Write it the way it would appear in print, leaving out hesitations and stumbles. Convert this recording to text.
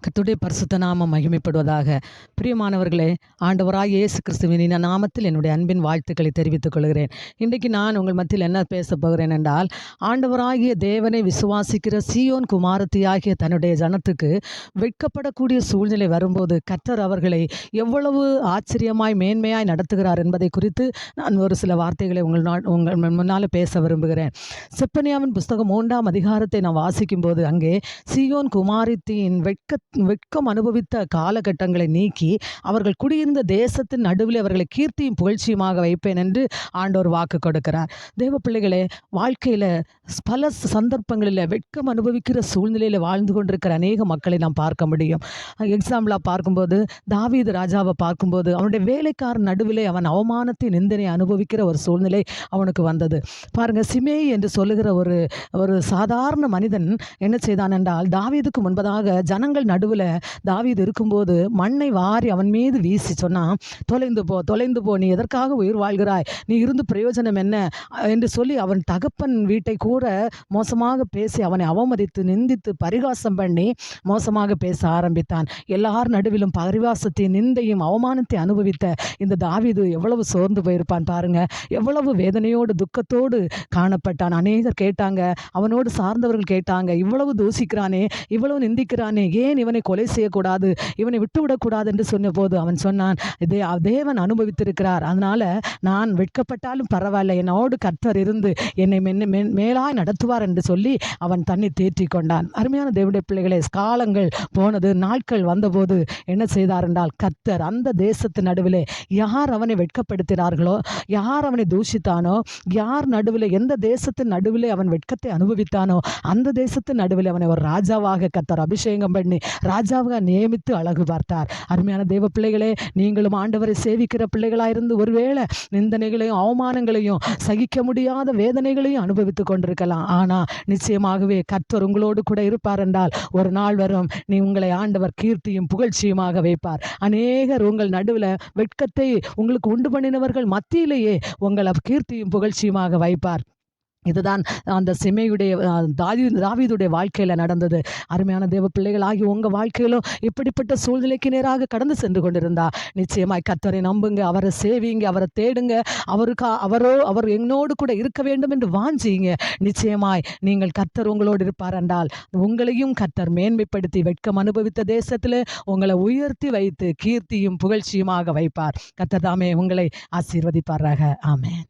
கர்த்தருடைய பரிசுத்த நாமம் மகிமைப்படுவதாக. பிரியமானவர்களே, ஆண்டவராகிய இயேசு கிறிஸ்துவின் இந்த நாமத்தில் என்னுடைய அன்பின் வாழ்த்துக்களை தெரிவித்துக் கொள்கிறேன். இன்றைக்கு நான் உங்கள் மத்தியில் என்ன பேசப் போகிறேன் என்றால், ஆண்டவராகிய தேவனை விசுவாசிக்கிற சீயோன் குமாரத்தியாகிய தன்னுடைய ஜனத்துக்கு வெட்கப்படக்கூடிய சூழ்நிலை வரும்போது கர்த்தர் அவர்களை எவ்வளவு ஆச்சரியமாய் மேன்மையாய் நடத்துகிறார் என்பதை குறித்து நான் ஒரு சில வார்த்தைகளை உங்கள் முன்னால் பேச விரும்புகிறேன். செப்பனியாவின் புஸ்தகம் 3ஆம் அதிகாரத்தை நான் வாசிக்கும்போது அங்கே சீயோன் குமாரத்தியின் வெட்கம் அனுபவித்த காலகட்டங்களை நீக்கி அவர்கள் குடியிருந்த தேசத்தின் நடுவில் அவர்களை கீர்த்தியும் புகழ்ச்சியுமாக வைப்பேன் என்று ஆண்டவர் வாக்கு கொடுக்கிறார். தேவ பிள்ளைகளே, வாழ்க்கையில் பல சந்தர்ப்பங்களில் வெட்கம் அனுபவிக்கிற சூழ்நிலையில் வாழ்ந்து கொண்டிருக்கிற அநேக மக்களை நாம் பார்க்க முடியும். எக்ஸாம்பிளாக பார்க்கும்போது தாவீது ராஜாவை பார்க்கும்போது அவனுடைய வேலைக்காரன் நடுவிலே அவன் அவமானத்தை நிந்தனை அனுபவிக்கிற ஒரு சூழ்நிலை அவனுக்கு வந்தது. பாருங்கள், சிமேயி என்று சொல்லுகிற ஒரு சாதாரண மனிதன் என்ன செய்தான் என்றால், தாவீதுக்கு முன்பதாக ஜனங்கள் நடுவில் தாவீது இருக்கும்போது மண்ணை வாரி அவன் மீது வீசி சொன்னான், தொலைந்து போ, நீ எதற்காக உயிர் வாழ்கிறாய், நீ இருந்து பிரயோஜனம் என்ன என்று சொல்லி அவன் தகப்பன் வீட்டை கூட மோசமாக பேசி அவனை அவமதித்து நிந்தித்து பரிகாசம் பண்ணி மோசமாக பேச ஆரம்பித்தான். எல்லார் நடுவிலும் பரிகாசத்தையும் நிந்தையும் அவமானத்தை அனுபவித்த இந்த தாவீது எவ்வளவு சோர்ந்து போயிருப்பான் பாருங்க. எவ்வளவு வேதனையோடு துக்கத்தோடு காணப்பட்டான். அநேகர் கேட்டாங்க, அவனோடு சார்ந்தவர்கள் கேட்டாங்க, இவ்வளவு தூசிக்கிறானே, இவ்வளவு நிந்திக்கிறானே, ஏன் இவனை கொலை செய்யக்கூடாது, இவனை விட்டுவிடக்கூடாது என்று சொன்ன போது அவன் சொன்னான், தேவன் அனுபவித்திருக்கிறார், அதனால நான் வெட்கப்பட்டாலும் பரவாயில்லை, என்னோடு கர்த்தர் இருந்து என்னை மேலாய் நடத்துவார் என்று சொல்லி அவன் தன்னை தேற்றி கொண்டான். அருமையான தேவனுடைய பிள்ளைகளே, காலங்கள் போனது, நாட்கள் வந்தபோது என்ன செய்தார் என்றால், கர்த்தர் அந்த தேசத்து நடுவிலே யார் அவனை வெட்கப்படுத்தினார்களோ, யார் அவனை தூஷித்தானோ, யார் நடுவில், எந்த தேசத்தின் நடுவிலே அவன் வெட்கத்தை அனுபவித்தானோ அந்த தேசத்தின் நடுவில் அவனை ஒரு ராஜாவாக கர்த்தர் அபிஷேகம் பண்ணி ராஜாவாக நியமித்து அழகு பார்த்தார். அருமையான தேவ பிள்ளைகளே, நீங்களும் ஆண்டவரை சேவிக்கிற பிள்ளைகளாயிருந்து ஒருவேளை நிந்தனைகளையும் அவமானங்களையும் சகிக்க முடியாத வேதனைகளையும் அனுபவித்துக் கொண்டிருக்கலாம். ஆனால் நிச்சயமாகவே கர்த்தர் உங்களோடு கூட இருப்பார் என்றால் ஒரு நாள் வரும், நீ உங்களை ஆண்டவர் கீர்த்தியும் புகழ்ச்சியுமாக வைப்பார். அநேகர் உங்கள் நடுவில் வெட்கத்தை உங்களுக்கு உண்டு பண்ணினவர்கள் மத்தியிலேயே உங்களை கீர்த்தியும் புகழ்ச்சியுமாக வைப்பார். இதுதான் அந்த சிமேயுடைய தாவீதுடைய வாழ்க்கையில் நடந்தது. அருமையான தேவ பிள்ளைகளாகி உங்கள் வாழ்க்கையிலும் இப்படிப்பட்ட சூழ்நிலைக்கு நேராக கடந்து சென்று கொண்டிருந்தா நிச்சயமாய் கர்த்தரை நம்புங்க, அவரை சேவிங்க, அவரை தேடுங்க, அவர் என்னோடு கூட இருக்க வேண்டும் என்று வாஞ்சிங்க. நிச்சயமாய் நீங்கள் கர்த்தர் உங்களோடு இருப்பார் என்றால் உங்களையும் கர்த்தர் மேன்மைப்படுத்தி வெட்கம் அனுபவித்த தேசத்தில் உங்களை உயர்த்தி வைத்து கீர்த்தியும் புகழ்ச்சியுமாக வைப்பார். கர்த்தர் தாமே உங்களை ஆசீர்வதிப்பாராக. ஆமென்.